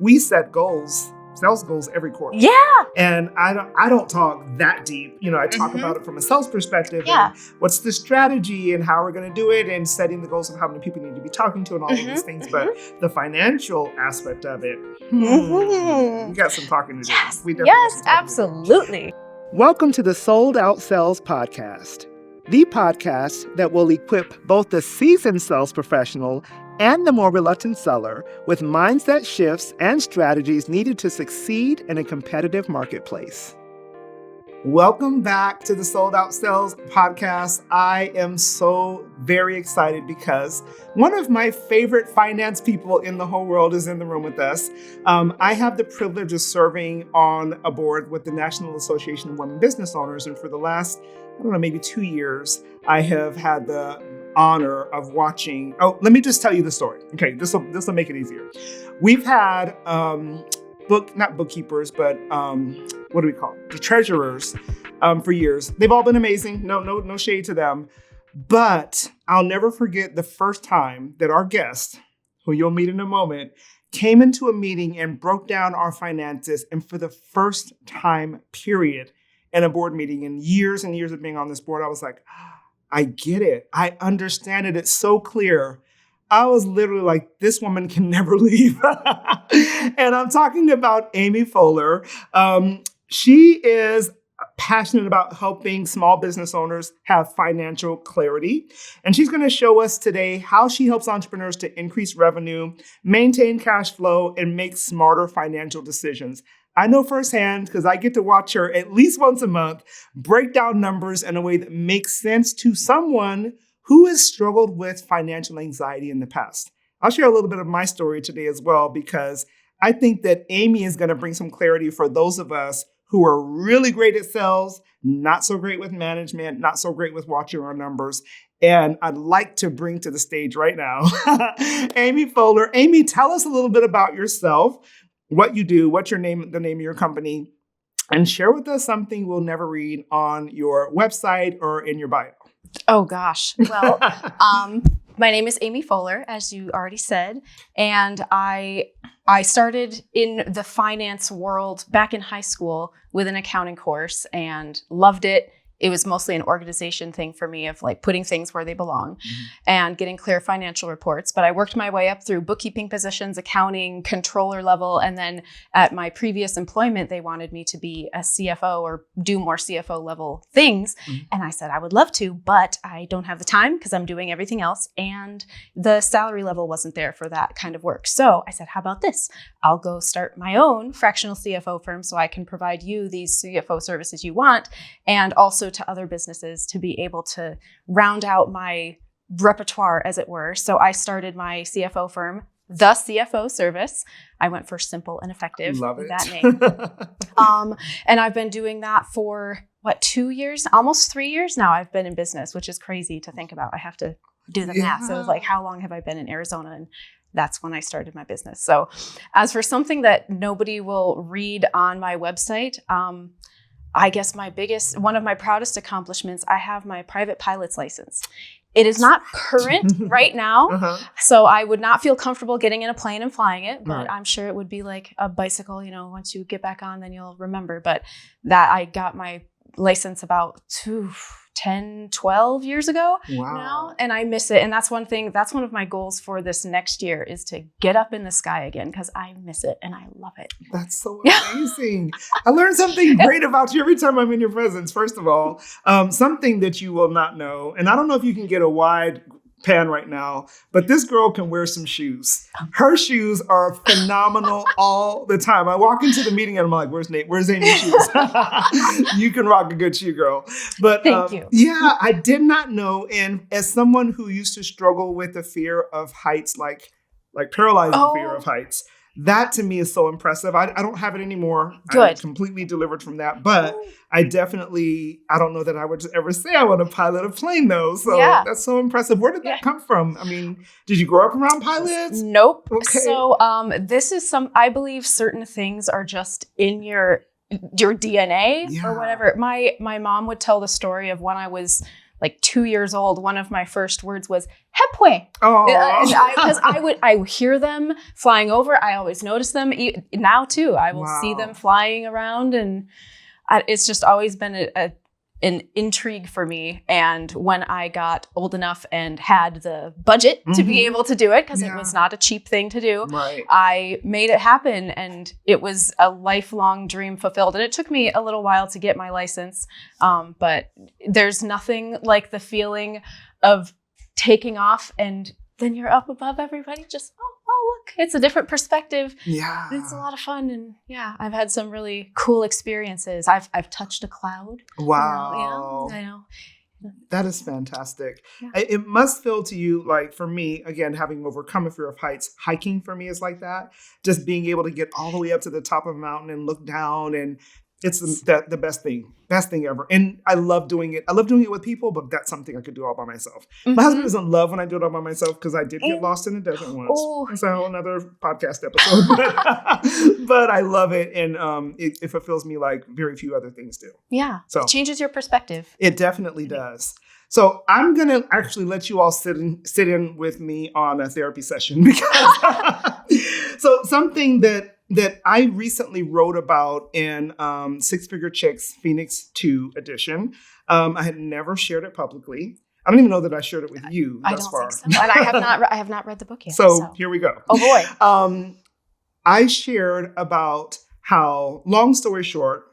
we set goals, sales goals every quarter. Yeah. And I don't talk that deep. I talk about it from a sales perspective. Yeah. And what's the strategy and how we're going to do it and setting the goals of how many people you need to be talking to and all of these things. But the financial aspect of it, we got some talking to do. Yes. We definitely got Yes, some talking absolutely. to do. Welcome to the Sold Out Sales Podcast, the podcast that will equip both the seasoned sales professional and the more reluctant seller with mindset shifts and strategies needed to succeed in a competitive marketplace. Welcome back to the Sold Out Sales Podcast. I am so very excited because one of my favorite finance people in the whole world is in the room with us. I have the privilege of serving on a board with the National Association of Women Business Owners, and for the last, maybe 2 years, I have had the honor of watching. Oh, let me just tell you the story. Okay, this will make it easier. We've had not bookkeepers, but what do we call it? The treasurers for years. They've all been amazing. No shade to them. But I'll never forget the first time that our guest, who you'll meet in a moment, came into a meeting and broke down our finances. And for the first time, period, in a board meeting, in years and years of being on this board, I was like, I get it. I understand it. It's so clear. I was literally like, this woman can never leave. And I'm talking about Amy Foeller. She is passionate about helping small business owners have financial clarity. And she's going to show us today how she helps entrepreneurs to increase revenue, maintain cash flow, and make smarter financial decisions. I know firsthand because I get to watch her at least once a month break down numbers in a way that makes sense to someone who has struggled with financial anxiety in the past. I'll share a little bit of my story today as well, because I think that Amy is going to bring some clarity for those of us who are really great at sales, not so great with management, not so great with watching our numbers. And I'd like to bring to the stage right now, Amy Foeller. Amy, tell us a little bit about yourself, what you do, what's your name, the name of your company, and share with us something we'll never read on your website or in your bio. Oh, gosh. Well, my name is Amy Foeller, as you already said, and I started in the finance world back in high school with an accounting course and loved it. It was mostly an organization thing for me of like putting things where they belong and getting clear financial reports. But I worked my way up through bookkeeping positions, accounting, controller level. And then at my previous employment, they wanted me to be a CFO or do more CFO level things. And I said, I would love to, but I don't have the time because I'm doing everything else. And the salary level wasn't there for that kind of work. So I said, how about this? I'll go start my own fractional CFO firm so I can provide you these CFO services you want, and also to other businesses to be able to round out my repertoire, as it were. So I started my CFO firm, the CFO Service. I went for simple and effective. Love it. That name. And I've been doing that for 2 years, almost 3 years now. I've been in business, which is crazy to think about. I have to do the math. So it was like, how long have I been in Arizona? And that's when I started my business. So as for something that nobody will read on my website, I guess one of my proudest accomplishments, I have my private pilot's license. It is not current right now, so I would not feel comfortable getting in a plane and flying it, but I'm sure it would be like a bicycle, once you get back on, then you'll remember. But that I got my license about 10, 12 years ago now, and I miss it. And that's one of my goals for this next year is to get up in the sky again, because I miss it and I love it. That's so amazing. I learn something great about you every time I'm in your presence. First of all, something that you will not know, and I don't know if you can get a wide pan right now, but this girl can wear some shoes. Her shoes are phenomenal all the time. I walk into the meeting and I'm like, where's Amy's shoes? You can rock a good shoe, girl. But thank you. Yeah, I did not know. And as someone who used to struggle with the fear of heights, like paralyzing fear of heights, that to me is so impressive. I don't have it anymore. Good. I'm completely delivered from that. But I don't know that I would ever say I want to pilot a plane though. So that's so impressiff. Where did that come from? I mean, did you grow up around pilots? Nope. Okay. So this is I believe certain things are just in your DNA or whatever. My mom would tell the story of when I was like 2 years old, one of my first words was hepwe. Oh, Because I would hear them flying over. I always notice them now too. I will see them flying around, and it's just always been an intrigue for me. And when I got old enough and had the budget to be able to do it, because it was not a cheap thing to do, I made it happen, and it was a lifelong dream fulfilled. And it took me a little while to get my license, but there's nothing like the feeling of taking off and then you're up above everybody, just, oh, look, it's a different perspective. Yeah. It's a lot of fun. And I've had some really cool experiences. I've touched a cloud. Wow. I know. That is fantastic. Yeah. It must feel to you like, for me, again, having overcome a fear of heights, hiking for me is like that. Just being able to get all the way up to the top of a mountain and look down, and it's the best thing ever. And I love doing it. I love doing it with people, but that's something I could do all by myself. My husband doesn't love when I do it all by myself, because I did get lost in the desert once. It's a whole other podcast episode. But I love it. And it fulfills me like very few other things do. Yeah. So it changes your perspective. It definitely does. So I'm going to actually let you all sit in with me on a therapy session, because so something that I recently wrote about in Six Figure Chicks Phoenix 2 edition. I had never shared it publicly. I don't even know that I shared it with you thus far. Think so. And I have not read the book yet. So here we go. Oh boy. I shared about how, long story short,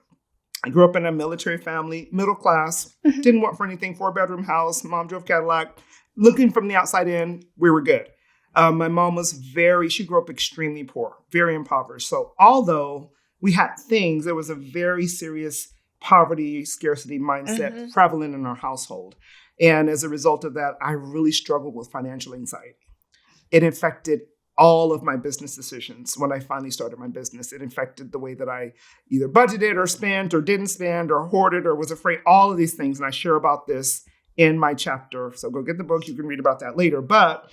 I grew up in a military family, middle class, didn't want for anything, 4-bedroom house, mom drove Cadillac. Looking from the outside in, we were good. My mom was she grew up extremely poor, very impoverished. So although we had things, there was a very serious poverty, scarcity mindset prevalent in our household. And as a result of that, I really struggled with financial anxiety. It affected all of my business decisions. When I finally started my business, it affected the way that I either budgeted or spent or didn't spend or hoarded or was afraid, all of these things. And I share about this in my chapter. So go get the book. You can read about that later. But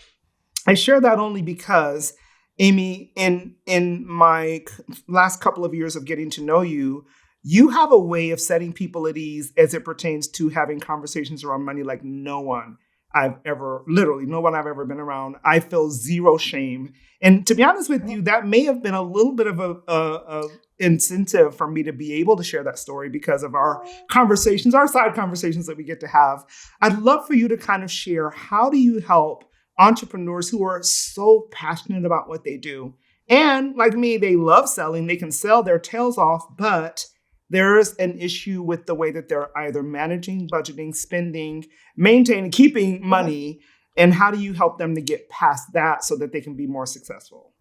I share that only because, Amy, in my last couple of years of getting to know you, you have a way of setting people at ease as it pertains to having conversations around money like no one I've ever been around. I feel zero shame. And to be honest with you, that may have been a little bit of a incentive for me to be able to share that story because of our conversations, our side conversations that we get to have. I'd love for you to kind of share, how do you help entrepreneurs who are so passionate about what they do? And like me, they love selling, they can sell their tails off, but there's an issue with the way that they're either managing, budgeting, spending, maintaining, keeping money. And how do you help them to get past that so that they can be more successful?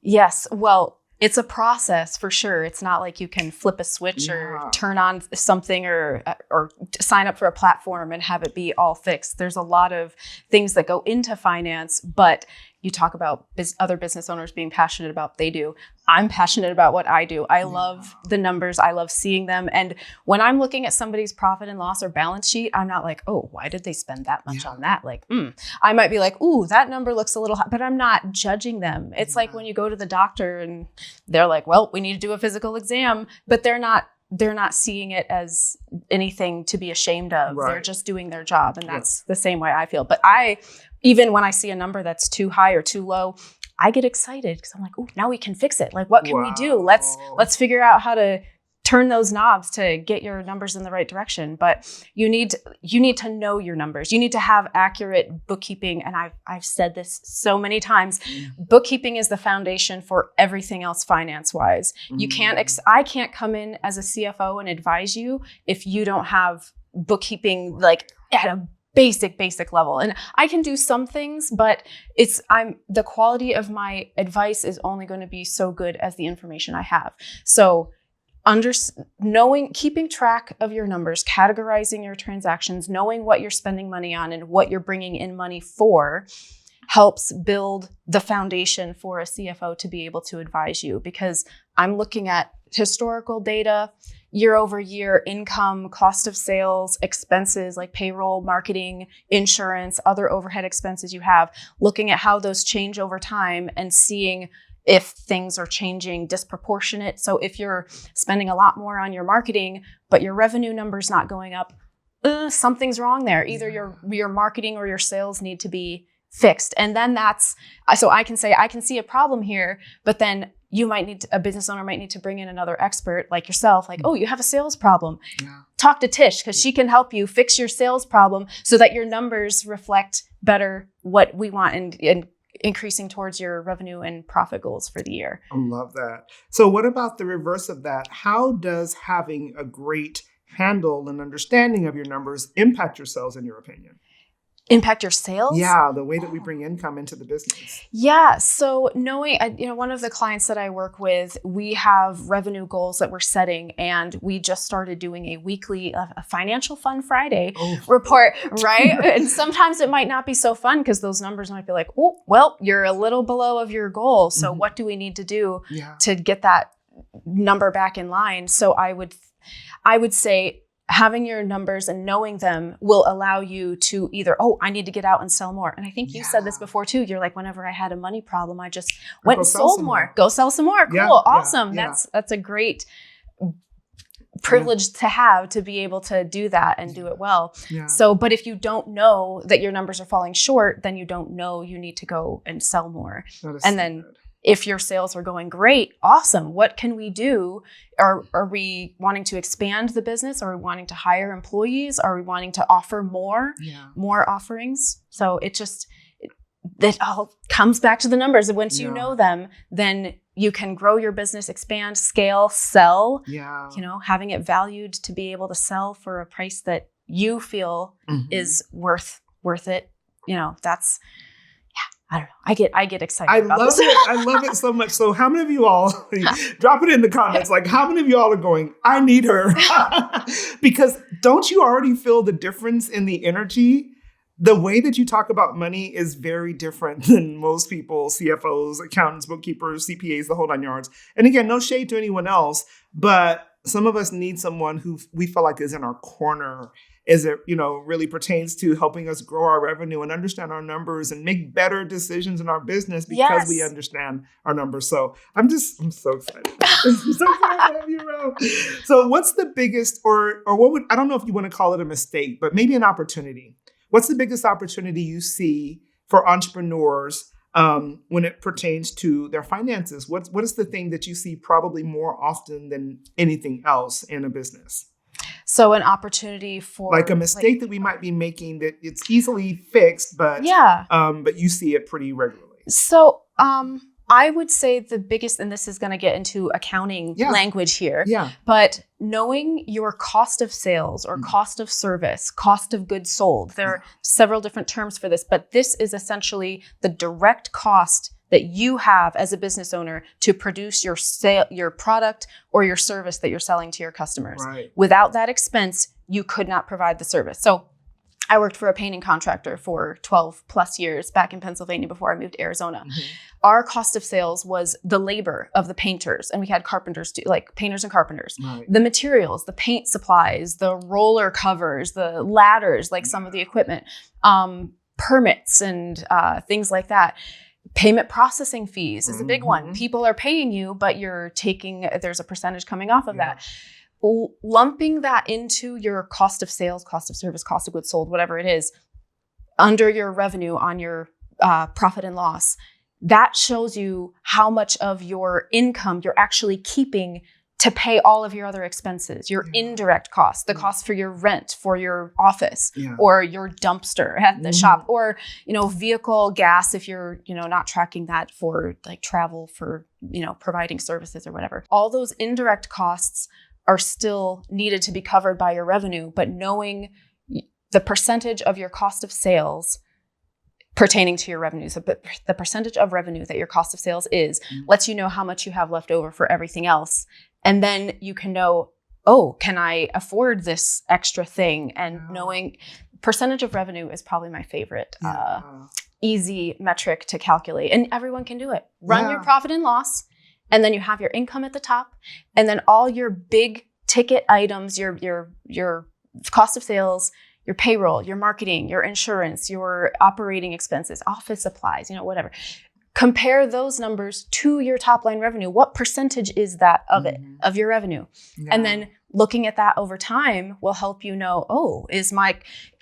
Yes. Well, it's a process for sure. It's not like you can flip a switch or turn on something or sign up for a platform and have it be all fixed. There's a lot of things that go into finance, but you talk about other business owners being passionate about what they do. I'm passionate about what I do. I love the numbers. I love seeing them. And when I'm looking at somebody's profit and loss or balance sheet, I'm not like, oh, why did they spend that much on that? Like, I might be like, ooh, that number looks a little high, but I'm not judging them. It's like when you go to the doctor and they're like, well, we need to do a physical exam, but they're not seeing it as anything to be ashamed of. Right. They're just doing their job. And that's the same way I feel. But even when I see a number that's too high or too low, I get excited because I'm like, oh, now we can fix it. Like, what can we do? Let's figure out how to turn those knobs to get your numbers in the right direction. But you need to know your numbers. You need to have accurate bookkeeping. And I've said this so many times. Bookkeeping is the foundation for everything else finance-wise. You can't. I can't come in as a CFO and advise you if you don't have bookkeeping like at a basic level. And I can do some things, but the quality of my advice is only going to be so good as the information I have. So keeping track of your numbers, categorizing your transactions, knowing what you're spending money on and what you're bringing in money for helps build the foundation for a CFO to be able to advise you, because I'm looking at historical data, year over year, income, cost of sales, expenses like payroll, marketing, insurance, other overhead expenses you have, looking at how those change over time and seeing if things are changing disproportionate. So if you're spending a lot more on your marketing, but your revenue number's not going up, something's wrong there. Either your marketing or your sales need to be fixed. And then so I can say, I can see a problem here, but then a business owner might need to bring in another expert like yourself, like, oh, you have a sales problem. Yeah. Talk to Tish because she can help you fix your sales problem so that your numbers reflect better what we want and increasing towards your revenue and profit goals for the year. I love that. So what about the reverse of that? How does having a great handle and understanding of your numbers impact your sales, in your opinion? Impact your sales? Yeah, the way that we bring income into the business. Yeah. So knowing, one of the clients that I work with, we have revenue goals that we're setting, and we just started doing a weekly a financial fun Friday report, right? And sometimes it might not be so fun because those numbers might be like, oh, well, you're a little below of your goal. So what do we need to do to get that number back in line? So I would say, having your numbers and knowing them will allow you to either, I need to get out and sell more. And I think you said this before too. You're like, whenever I had a money problem, I just went and sold more. Go sell some more. Cool. Awesome. That's a great privilege to have, to be able to do that and do it well. Yeah. So, but if you don't know that your numbers are falling short, then you don't know you need to go and sell more. And then if your sales are going great, awesome. What can we do? Are we wanting to expand the business? Are we wanting to hire employees? Are we wanting to offer more offerings? So it all comes back to the numbers. And once you know them, then you can grow your business, expand, scale, sell, having it valued to be able to sell for a price that you feel is worth it. That's, I don't know. I get excited about this. I love it so much. So how many of you all, drop it in the comments, like how many of you all are going, I need her? Because don't you already feel the difference in the energy? The way that you talk about money is very different than most people, CFOs, accountants, bookkeepers, CPAs, the whole 9 yards. And again, no shade to anyone else, but some of us need someone who we feel like is in our corner as it, really pertains to helping us grow our revenue and understand our numbers and make better decisions in our business because we understand our numbers. So I'm so excited. I'm so excited to have you around. So what's the biggest, or what would, I don't know if you want to call it a mistake, but maybe an opportunity. What's the biggest opportunity you see for entrepreneurs when it pertains to their finances? What is the thing that you see probably more often than anything else in a business? So an opportunity for like a mistake that we might be making that it's easily fixed, but you see it pretty regularly. So I would say the biggest, and this is going to get into accounting language here, but knowing your cost of sales or cost of service, cost of goods sold, there are several different terms for this, but this is essentially the direct cost that you have as a business owner to produce your product or your service that you're selling to your customers. Right. Without that expense, you could not provide the service. So I worked for a painting contractor for 12 plus years back in Pennsylvania before I moved to Arizona. Mm-hmm. Our cost of sales was the labor of the painters, and we had carpenters too, like painters and carpenters. Right. The materials, the paint supplies, the roller covers, the ladders, like some of the equipment, permits and things like that. Payment processing fees is a big one. People are paying you, but there's a percentage coming off of that. Lumping that into your cost of sales, cost of service, cost of goods sold, whatever it is, under your revenue on your profit and loss, that shows you how much of your income you're actually keeping to pay all of your other expenses, your indirect costs, the cost for your rent, for your office, or your dumpster at the shop, or, vehicle gas if you're, not tracking that for like travel for, providing services or whatever. All those indirect costs are still needed to be covered by your revenue, but knowing the percentage of your cost of sales pertaining to your revenue, so the percentage of revenue that your cost of sales is, lets you know how much you have left over for everything else. And then you can know, can I afford this extra thing? And knowing percentage of revenue is probably my favorite easy metric to calculate. And everyone can do it. Run your profit and loss, and then you have your income at the top, and then all your big ticket items, your cost of sales, your payroll, your marketing, your insurance, your operating expenses, office supplies, whatever. compare those numbers to your top line revenue. What percentage is that of it, of your revenue? Yeah. And then looking at that over time will help you know,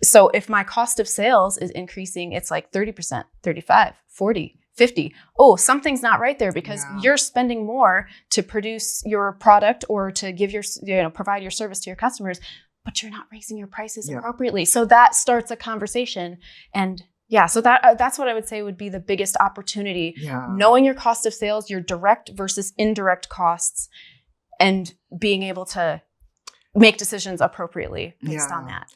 so if my cost of sales is increasing, it's like 30%, 35, 40, 50. Oh, something's not right there because you're spending more to produce your product or to give provide your service to your customers, but you're not raising your prices appropriately. So that starts a conversation. And so that's what I would say would be the biggest opportunity. Knowing your cost of sales, your direct versus indirect costs, and being able to make decisions appropriately based on that.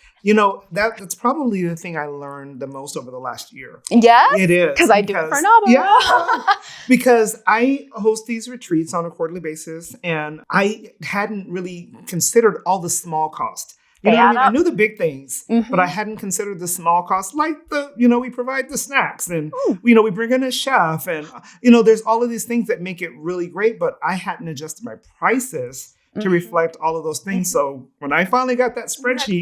That's probably the thing I learned the most over the last year. Yeah, it is. Because I do it for Nova. Yeah, because I host these retreats on a quarterly basis, and I hadn't really considered all the small costs. I knew the big things, but I hadn't considered the small costs, like we provide the snacks and, we bring in a chef and, there's all of these things that make it really great, but I hadn't adjusted my prices to reflect all of those things. So when I finally got that spreadsheet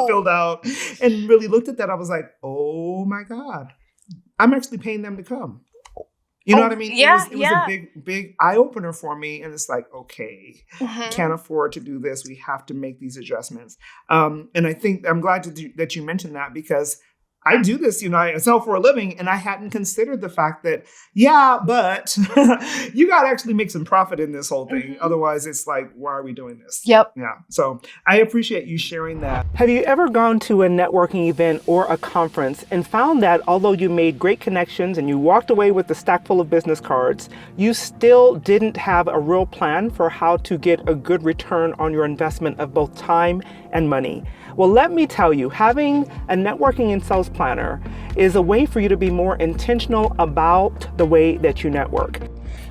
filled out and really looked at that, I was like, oh my God, I'm actually paying them to come. You know what I mean? Yeah, it was a big eye opener for me. And it's like, okay, can't afford to do this. We have to make these adjustments. And I think I'm glad that you mentioned that, because I do this, I sell for a living, and I hadn't considered the fact that, but you got to actually make some profit in this whole thing. Otherwise, it's like, why are we doing this? Yep. Yeah. So I appreciate you sharing that. Have you ever gone to a networking event or a conference and found that although you made great connections and you walked away with a stack full of business cards, you still didn't have a real plan for how to get a good return on your investment of both time and money? Well, let me tell you, having a networking and sales planner is a way for you to be more intentional about the way that you network.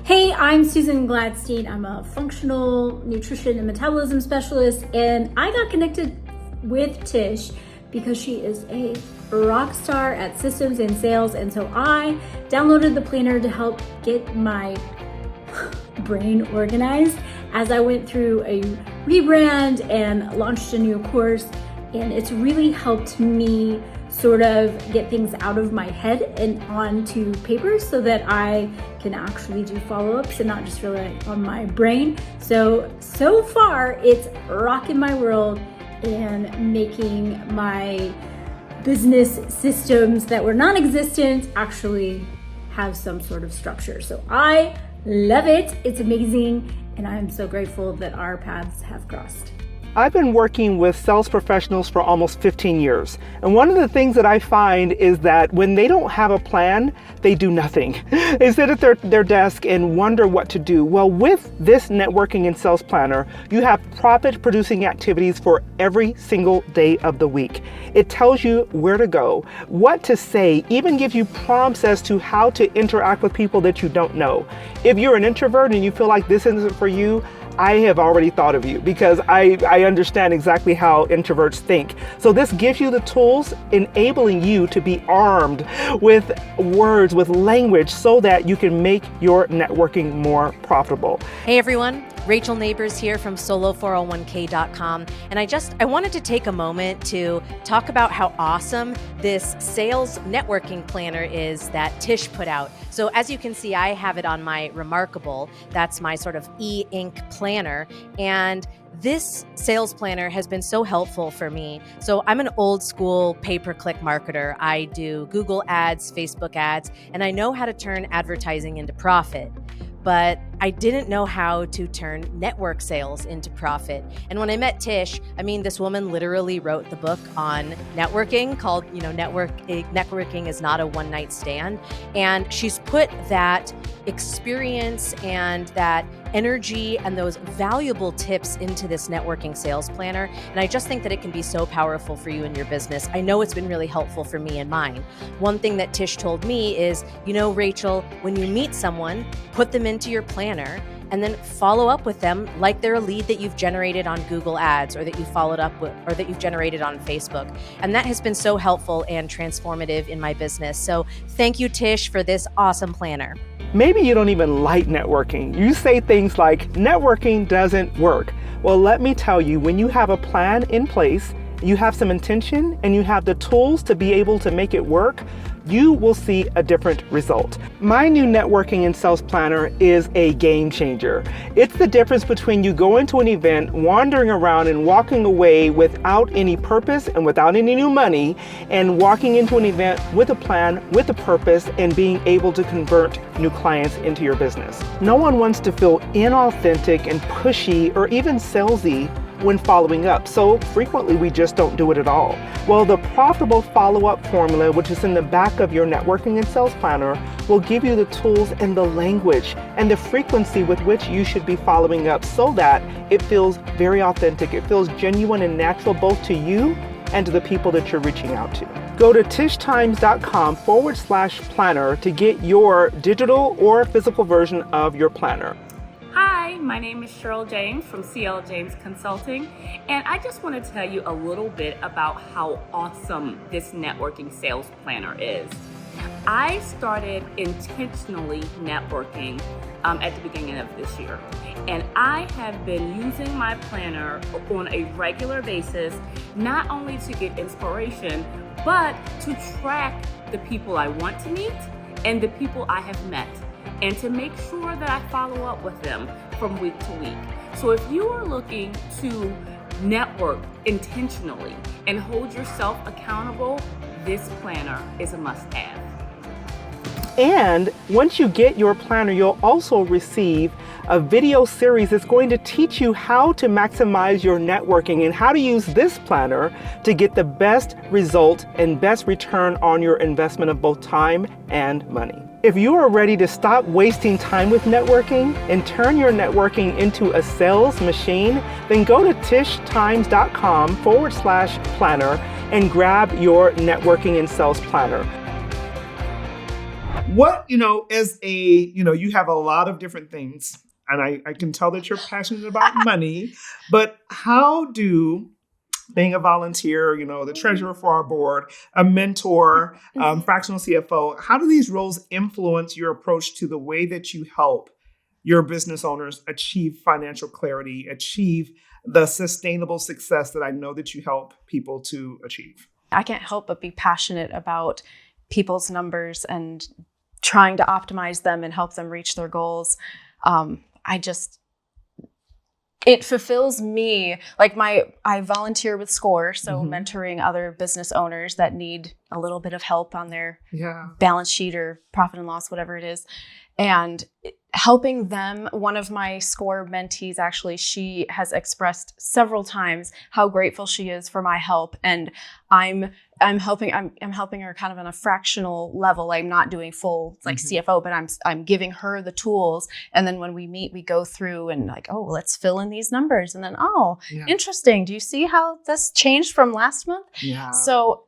Hey, I'm Susan Gladstein. I'm a functional nutrition and metabolism specialist, and I got connected with Tish because she is a rock star at systems and sales. And so I downloaded the planner to help get my brain organized as I went through a rebrand and launched a new course. And it's really helped me sort of get things out of my head and onto paper so that I can actually do follow-ups and not just rely on my brain. So far it's rocking my world and making my business systems that were non-existent actually have some sort of structure. So I love it. It's amazing. And I'm so grateful that our paths have crossed. I've been working with sales professionals for almost 15 years. And one of the things that I find is that when they don't have a plan, they do nothing. They sit at their desk and wonder what to do. Well, with this networking and sales planner, you have profit producing activities for every single day of the week. It tells you where to go, what to say, even gives you prompts as to how to interact with people that you don't know. If you're an introvert and you feel like this isn't for you, I have already thought of you, because I understand exactly how introverts think. So this gives you the tools enabling you to be armed with words, with language, so that you can make your networking more profitable. Hey everyone, Rachel Neighbors here from solo401k.com. And I wanted to take a moment to talk about how awesome this sales networking planner is that Tish put out. So as you can see, I have it on my Remarkable. That's my sort of e-ink planner. And this sales planner has been so helpful for me. So I'm an old school pay-per-click marketer. I do Google ads, Facebook ads, and I know how to turn advertising into profit. But I didn't know how to turn network sales into profit. And when I met Tish, this woman literally wrote the book on networking called, Networking is Not a One-Night Stand. And she's put that experience and that energy and those valuable tips into this networking sales planner. And I just think that it can be so powerful for you in your business. I know it's been really helpful for me and mine. One thing that Tish told me is, Rachel, when you meet someone, put them into your planner and then follow up with them like they're a lead that you've generated on Google Ads or that you followed up with or that you've generated on Facebook. And that has been so helpful and transformative in my business. So thank you, Tish, for this awesome planner. Maybe you don't even like networking. You say things like, networking doesn't work. Well, let me tell you, when you have a plan in place, you have some intention, and you have the tools to be able to make it work, you will see a different result. My new networking and sales planner is a game changer. It's the difference between you going to an event, wandering around and walking away without any purpose and without any new money, and walking into an event with a plan, with a purpose, and being able to convert new clients into your business. No one wants to feel inauthentic and pushy or even salesy when following up. So frequently we just don't do it at all. Well, the profitable follow-up formula, which is in the back of your networking and sales planner, will give you the tools and the language and the frequency with which you should be following up so that it feels very authentic. It feels genuine and natural both to you and to the people that you're reaching out to. Go to tishtimes.com/planner to get your digital or physical version of your planner. Hi, my name is Cheryl James from CL James Consulting, and I just want to tell you a little bit about how awesome this networking sales planner is. I started intentionally networking at the beginning of this year, and I have been using my planner on a regular basis, not only to get inspiration, but to track the people I want to meet and the people I have met, and to make sure that I follow up with them from week to week. So if you are looking to network intentionally and hold yourself accountable, this planner is a must-have. And once you get your planner, you'll also receive a video series that's going to teach you how to maximize your networking and how to use this planner to get the best result and best return on your investment of both time and money. If you are ready to stop wasting time with networking and turn your networking into a sales machine, then go to tishtimes.com/planner and grab your networking and sales planner. What, as you have a lot of different things, and I can tell that you're passionate about money, but how do being a volunteer, the treasurer for our board, a mentor, fractional CFO, how do these roles influence your approach to the way that you help your business owners achieve financial clarity, achieve the sustainable success that I know that you help people to achieve? I can't help but be passionate about people's numbers and trying to optimize them and help them reach their goals. It fulfills me. I volunteer with SCORE, so mentoring other business owners that need a little bit of help on their balance sheet or profit and loss, whatever it is. And helping them, one of my SCORE mentees, actually, she has expressed several times how grateful she is for my help. And I'm helping her kind of on a fractional level. I'm not doing full CFO, but I'm giving her the tools. And then when we meet, we go through and let's fill in these numbers. And then, interesting. Do you see how this changed from last month? Yeah. So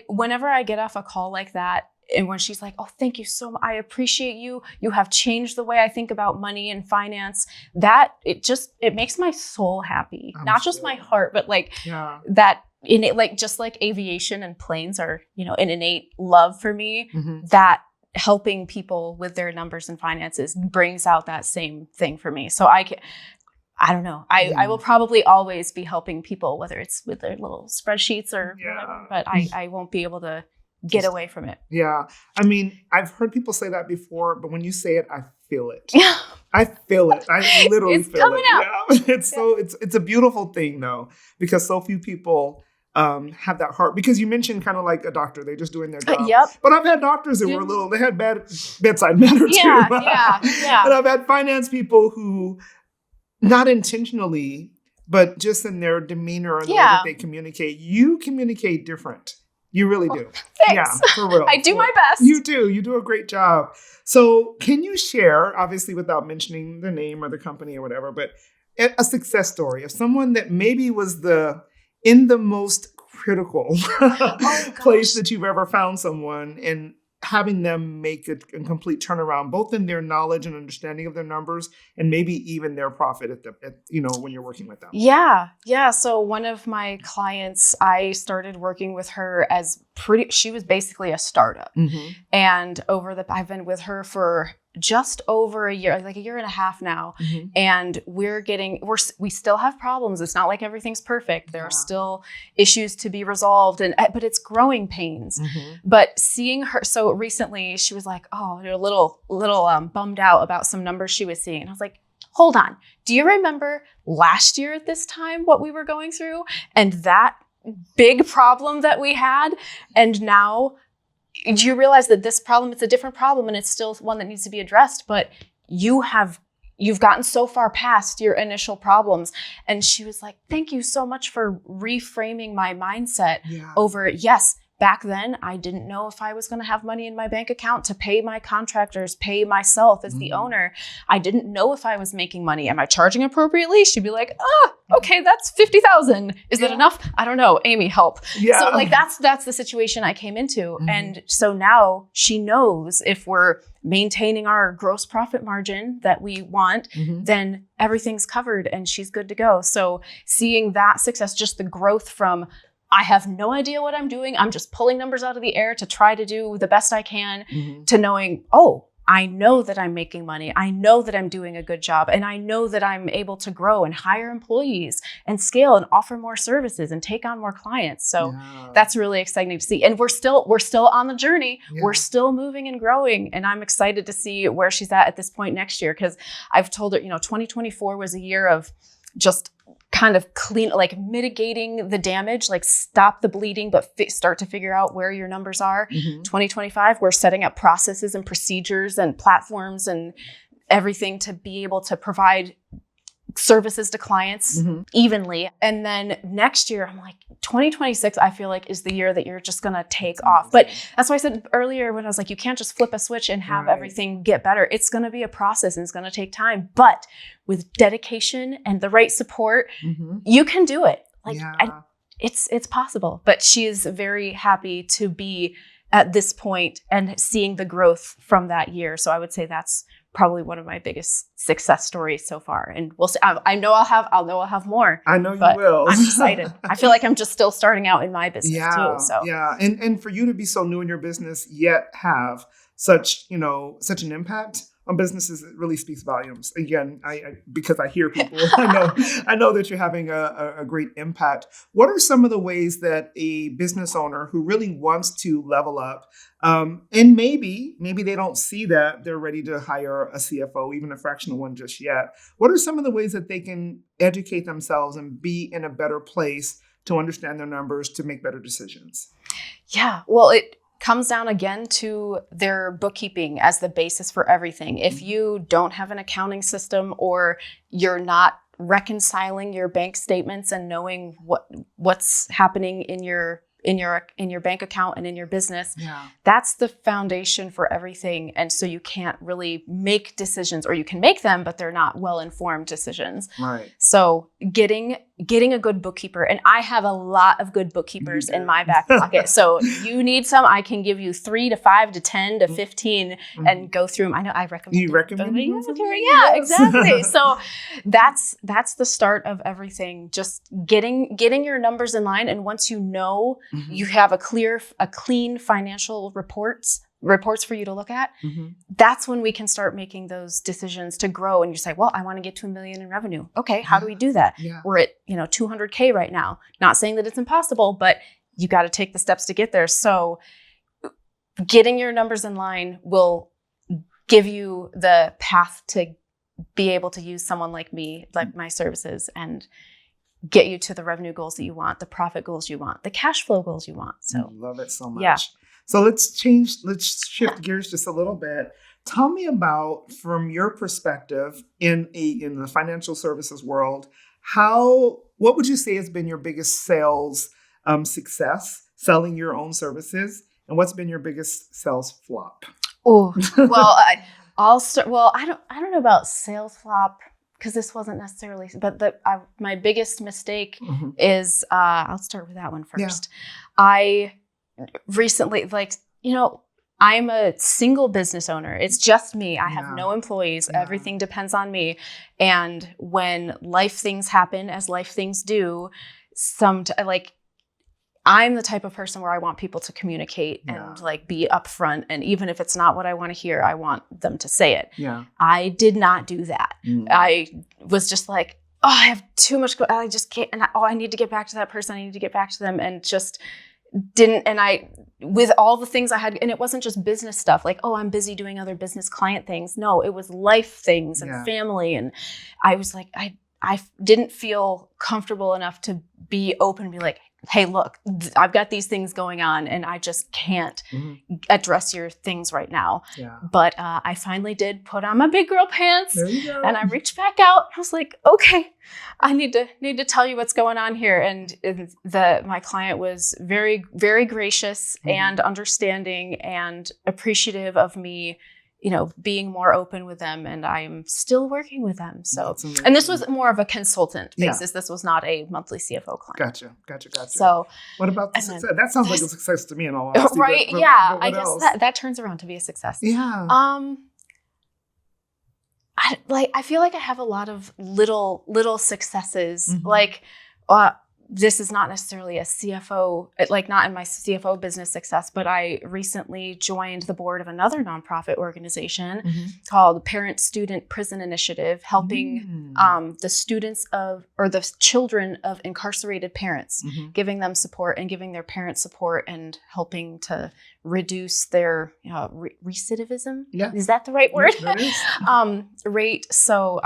whenever I get off a call like that, and when she's like, "Oh, thank you so much. I appreciate you. You have changed the way I think about money and finance." It makes my soul happy. Not just my heart, but that in it, just like aviation and planes are, an innate love for me, that helping people with their numbers and finances brings out that same thing for me. So I don't know. I will probably always be helping people, whether it's with their little spreadsheets or whatever, but I won't be able to get away from it. Yeah. I mean, I've heard people say that before, but when you say it, I feel it. Yeah. I feel it. I literally feel it. It's coming out. Yeah. It's a beautiful thing though, because so few people have that heart, because you mentioned kind of like a doctor, they're just doing their job. Yep. But I've had doctors that were they had bad bedside manner too. Yeah. And I've had finance people who, not intentionally, but just in their demeanor and the way that they communicate, you communicate different. You really do. Thanks. Yeah, for real. I do my best. You do. You do a great job. So can you share, obviously without mentioning the name or the company or whatever, but a success story of someone that maybe was in the most critical place that you've ever found someone, and having them make a complete turnaround, both in their knowledge and understanding of their numbers, and maybe even their profit when you're working with them. Yeah. So one of my clients, I started working with her she was basically a startup. And I've been with her for just over a year, like a year and a half now. And we still have problems. It's not like everything's perfect. There are still issues to be resolved, but it's growing pains. But seeing her, so recently she was like, oh, you're a little bummed out about some numbers she was seeing. And I was like, hold on. Do you remember last year at this time what we were going through and that big problem that we had? And now, do you realize that this problem, it's a different problem and it's still one that needs to be addressed, but you've gotten so far past your initial problems. And she was like, thank you so much for reframing my mindset over, yes, back then I didn't know if I was going to have money in my bank account to pay my contractors, pay myself as the owner. I didn't know if I was making money. Am I charging appropriately? She'd be like, okay, that's $50,000. Is that enough? I don't know. Amy, help. So like that's the situation I came into. And so now she knows if we're maintaining our gross profit margin that we want, then everything's covered and she's good to go. So seeing that success, just the growth from I have no idea what I'm doing, I'm just pulling numbers out of the air to try to do the best I can, to knowing, oh, I know that I'm making money. I know that I'm doing a good job. And I know that I'm able to grow and hire employees and scale and offer more services and take on more clients. So that's really exciting to see. And we're still on the journey. We're still moving and growing. And I'm excited to see where she's at this point next year. Because I've told her, 2024 was a year of just kind of clean, like mitigating the damage, like stop the bleeding, but start to figure out where your numbers are. 2025, we're setting up processes and procedures and platforms and everything to be able to provide services to clients evenly. And then next year, I'm like, 2026, I feel like is the year that you're just going to take off. But that's why I said earlier when I was like, you can't just flip a switch and have everything get better. It's going to be a process and it's going to take time. But with dedication and the right support, you can do it. Like it's possible. But she is very happy to be at this point and seeing the growth from that year. So I would say that's probably one of my biggest success stories so far. And we'll see. I know I'll have more. I know you will. I'm excited. I feel like I'm just still starting out in my business too. So and for you to be so new in your business yet have such an impact on businesses, it really speaks volumes. Again, because I hear people, I know that you're having a great impact. What are some of the ways that a business owner who really wants to level up, and maybe they don't see that they're ready to hire a CFO, even a fractional one just yet. What are some of the ways that they can educate themselves and be in a better place to understand their numbers, to make better decisions? Yeah, well, it comes down again to their bookkeeping as the basis for everything. If you don't have an accounting system or you're not reconciling your bank statements and knowing what's happening in your bank account and in your business, that's the foundation for everything. And so you can't really make decisions, or you can make them, but they're not well-informed decisions. Right. So getting a good bookkeeper, and I have a lot of good bookkeepers in my back pocket. So you need some, I can give you 3 to 5 to 10 to 15 and go through them. I know I recommend. You recommend? Yeah, exactly. So that's the start of everything. Just getting your numbers in line. And once you know you have a clean financial reports for you to look at, that's when we can start making those decisions to grow. And you say, well, I want to get to $1 million in revenue. Okay, how do we do that? We're at $200K right now. Not saying that it's impossible, but you got to take the steps to get there. So getting your numbers in line will give you the path to be able to use someone like me, like my services, and get you to the revenue goals that you want, the profit goals you want, the cash flow goals you want. So love it so much. Yeah. So let's shift gears just a little bit. Tell me about, from your perspective in the financial services world, what would you say has been your biggest sales success selling your own services, and what's been your biggest sales flop? Oh, well, I'll start. Well, I don't know about sales flop, because this wasn't necessarily, but my biggest mistake is, I'll start with that one first. Yeah. I recently, I'm a single business owner. It's just me. I have no employees. Yeah. Everything depends on me. And when life things happen, as life things do, I'm the type of person where I want people to communicate and like be upfront. And even if it's not what I want to hear, I want them to say it. Yeah. I did not do that. I was just like, oh, I have too much. I just can't. And I need to get back to that person. I need to get back to them. And just didn't. And with all the things I had, and it wasn't just business stuff like, oh, I'm busy doing other business client things. No, it was life things and family. And I was like, I didn't feel comfortable enough to be open and be like, hey, look, I've got these things going on and I just can't address your things right now. Yeah. But I finally did put on my big girl pants and I reached back out. I was like, okay, I need to tell you what's going on here. And my client was very, very gracious and understanding and appreciative of me, being more open with them, and I'm still working with them. So, and this was more of a consultant basis. This was not a monthly CFO client. Gotcha. So, what about the success? That sounds like a success to me in all honesty. Right? But I guess that turns around to be a success. Yeah. I feel like I have a lot of little successes. Like, this is not necessarily a CFO, like not in my CFO business success, but I recently joined the board of another nonprofit organization called Parent Student Prison Initiative, helping the students the children of incarcerated parents, giving them support and giving their parents support and helping to reduce their recidivism. Yeah. Is that the right word? That is. Rate. So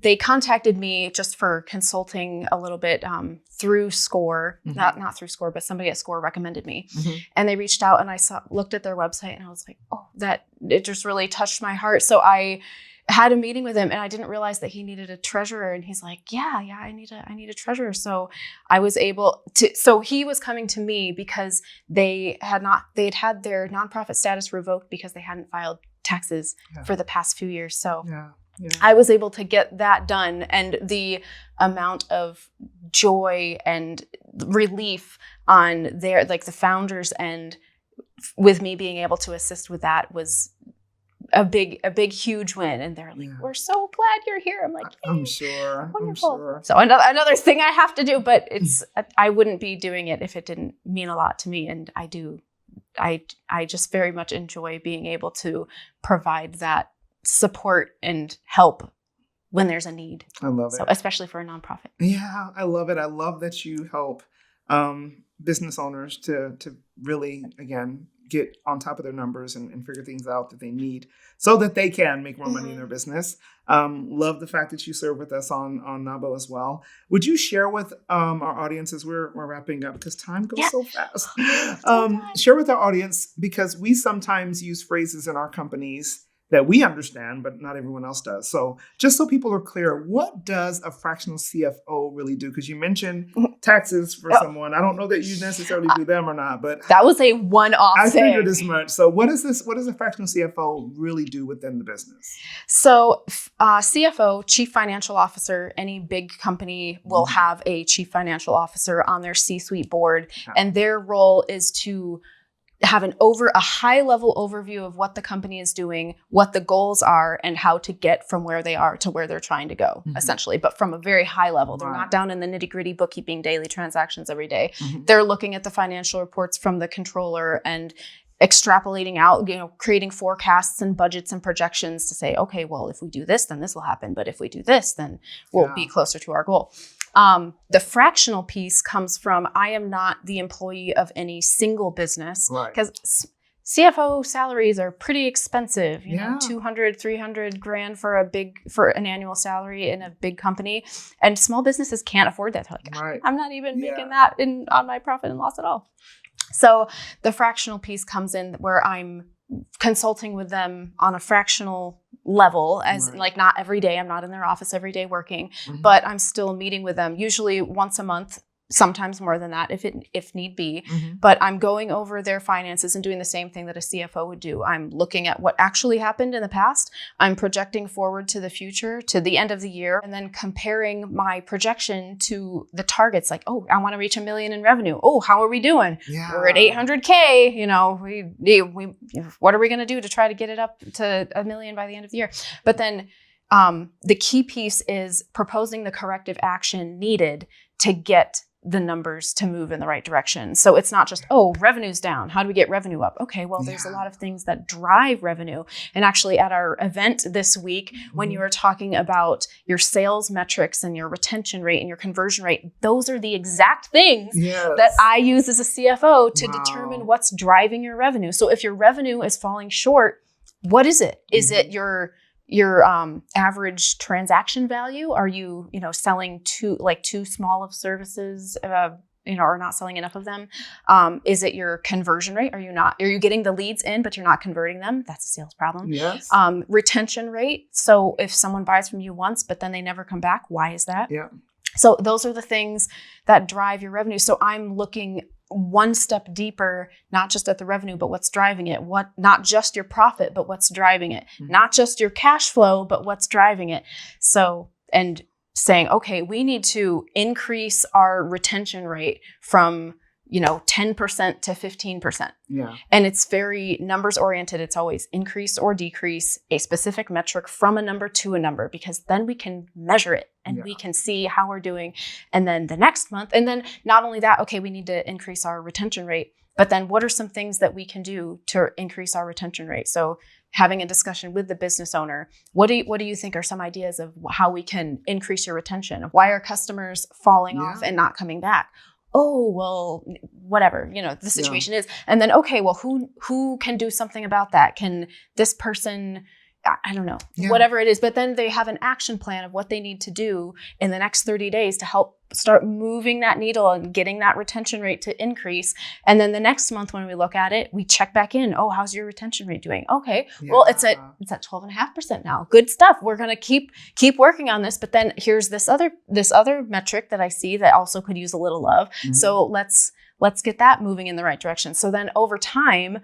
they contacted me just for consulting a little bit through SCORE, not through SCORE, but somebody at SCORE recommended me. And they reached out and I looked at their website and I was like, oh, it just really touched my heart. So I had a meeting with him and I didn't realize that he needed a treasurer. And he's like, yeah, I need a treasurer. So I was able to, so he was coming to me because they had had their nonprofit status revoked because they hadn't filed taxes for the past few years. So I was able to get that done, and the amount of joy and relief on their, like the founders end with me being able to assist with that was a big, huge win. And they're like, we're so glad you're here. I'm like, I'm sure. Wonderful. I'm sure. So another thing I have to do, but I wouldn't be doing it if it didn't mean a lot to me. And I just very much enjoy being able to provide that support and help when there's a need. I love it. So especially for a nonprofit. Yeah, I love it. I love that you help business owners to really, again, get on top of their numbers and figure things out that they need so that they can make more money in their business. Love the fact that you serve with us on NABO as well. Would you share with our audience as we're wrapping up, because time goes so fast. Share with our audience, because we sometimes use phrases in our companies that we understand, but not everyone else does. So just so people are clear, what does a fractional CFO really do? Because you mentioned taxes for someone. I don't know that you necessarily do them or not, but that was a one-off thing. I figured as much. So what does a fractional CFO really do within the business? So CFO, Chief Financial Officer, any big company will have a Chief Financial Officer on their C-suite board, and their role is to have a high level overview of what the company is doing, what the goals are, and how to get from where they are to where they're trying to go, essentially, but from a very high level. They're not down in the nitty gritty bookkeeping daily transactions every day. They're looking at the financial reports from the controller and extrapolating out, creating forecasts and budgets and projections to say, okay, well, if we do this, then this will happen. But if we do this, then we'll be closer to our goal. The fractional piece comes from, I am not the employee of any single business, because CFO salaries are pretty expensive, you know, 200, 300 grand for an annual salary in a big company, and small businesses can't afford that. They're like, I'm not even making that on my profit and loss at all. So the fractional piece comes in where I'm consulting with them on a fractional level, as like not every day. I'm not in their office every day working, but I'm still meeting with them usually once a month, sometimes more than that if need be. But I'm going over their finances and doing the same thing that a CFO would do. I'm looking at what actually happened in the past. I'm projecting forward to the future, to the end of the year, and then comparing my projection to the targets. Like, oh, I want to reach $1 million in revenue. Oh, how are we doing? We're at 800K. You know, we what are we going to do to try to get it up to $1 million by the end of the year? But then the key piece is proposing the corrective action needed to get the numbers to move in the right direction. So it's not just, oh, revenue's down. How do we get revenue up? Okay, well, there's a lot of things that drive revenue. And actually at our event this week, when you were talking about your sales metrics and your retention rate and your conversion rate, those are the exact things that I use as a CFO to determine what's driving your revenue. So if your revenue is falling short, what is it? Is it your average transaction value? Are you, selling too small of services, or not selling enough of them? Is it your conversion rate? Are you getting the leads in, but you're not converting them? That's a sales problem. Yes. Retention rate. So if someone buys from you once, but then they never come back, why is that? Yeah. So those are the things that drive your revenue. So I'm looking one step deeper, not just at the revenue, but what's driving it. Not just your profit, but what's driving it. Not just your cash flow, but what's driving it. So, and saying, okay, we need to increase our retention rate from 10% to 15%. Yeah. And it's very numbers oriented. It's always increase or decrease a specific metric from a number to a number, because then we can measure it and we can see how we're doing. And then the next month, and then not only that, okay, we need to increase our retention rate, but then what are some things that we can do to increase our retention rate? So having a discussion with the business owner, what do you think are some ideas of how we can increase your retention? Why are customers falling off and not coming back? Oh, well, whatever, the situation is. And then, okay, well, who can do something about that? Can this person, I don't know, whatever it is. But then they have an action plan of what they need to do in the next 30 days to help start moving that needle and getting that retention rate to increase. And then the next month when we look at it, we check back in. Oh, how's your retention rate doing? Okay, well, it's at 12.5% now. Good stuff. We're going to keep working on this. But then here's this other metric that I see that also could use a little love. So let's get that moving in the right direction. So then over time,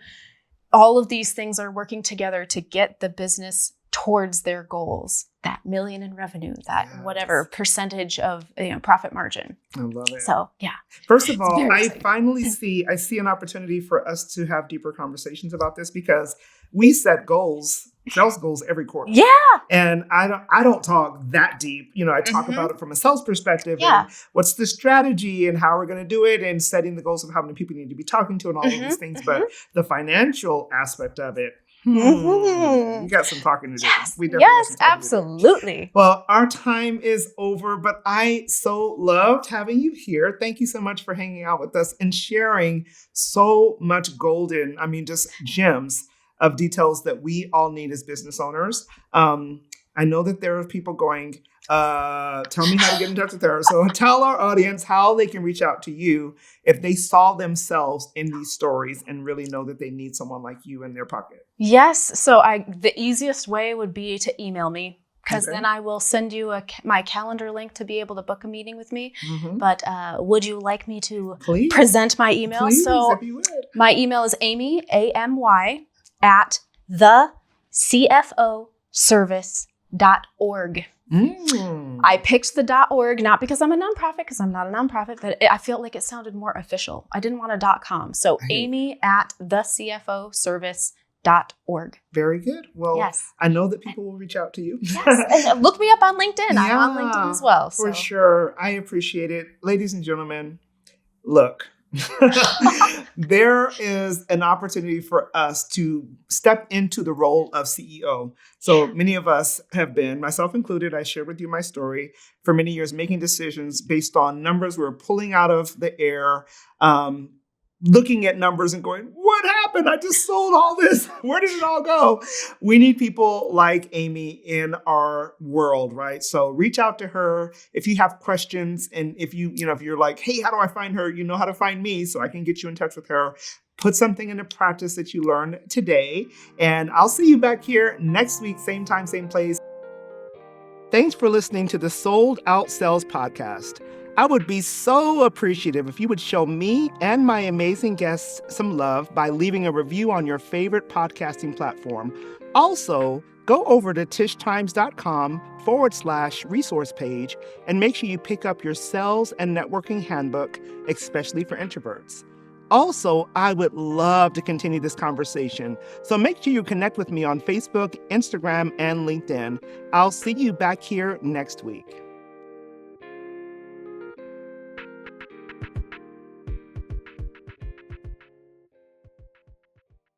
all of these things are working together to get the business towards their goals, that $1 million in revenue, that whatever percentage of profit margin. I love it. So yeah. First of all, I see an opportunity for us to have deeper conversations about this, because we set goals, sales goals every quarter. Yeah. And I don't talk that deep. I talk about it from a sales perspective and what's the strategy and how we're going to do it and setting the goals of how many people you need to be talking to and all of these things. But the financial aspect of it, we got some talking to do. We definitely got some talking absolutely. To do. Well, our time is over, but I so loved having you here. Thank you so much for hanging out with us and sharing so much golden, just gems of details that we all need as business owners. I know that there are people going, tell me how to get in touch with her. So tell our audience how they can reach out to you if they saw themselves in these stories and really know that they need someone like you in their pocket. Yes. So the easiest way would be to email me, because then I will send you my calendar link to be able to book a meeting with me. But would you like me to present my email? Please, so if you would. My email is Amy, AMY, at the CFO Service.org. I picked the .org not because I'm a nonprofit, because I'm not a nonprofit, but I felt like it sounded more official. I didn't want a .com. So Amy at the CFO Service.org. Very good. Well, I know that people will reach out to you. Yes. And look me up on LinkedIn. I'm on LinkedIn as well. For sure. I appreciate it. Ladies and gentlemen, look. There is an opportunity for us to step into the role of CEO. So many of us have been, myself included, I shared with you my story, for many years making decisions based on numbers we were pulling out of the air, looking at numbers and going, what happened? I just sold all this. Where did it all go? We need people like Amy in our world, right? So reach out to her if you have questions. And if if you're like, hey, how do I find her? You know how to find me, so I can get you in touch with her. Put something into practice that you learned today. And I'll see you back here next week, same time, same place. Thanks for listening to the Sold Out Sales Podcast. I would be so appreciative if you would show me and my amazing guests some love by leaving a review on your favorite podcasting platform. Also, go over to tishtimes.com/resource page and make sure you pick up your sales and networking handbook, especially for introverts. Also, I would love to continue this conversation, so make sure you connect with me on Facebook, Instagram, and LinkedIn. I'll see you back here next week.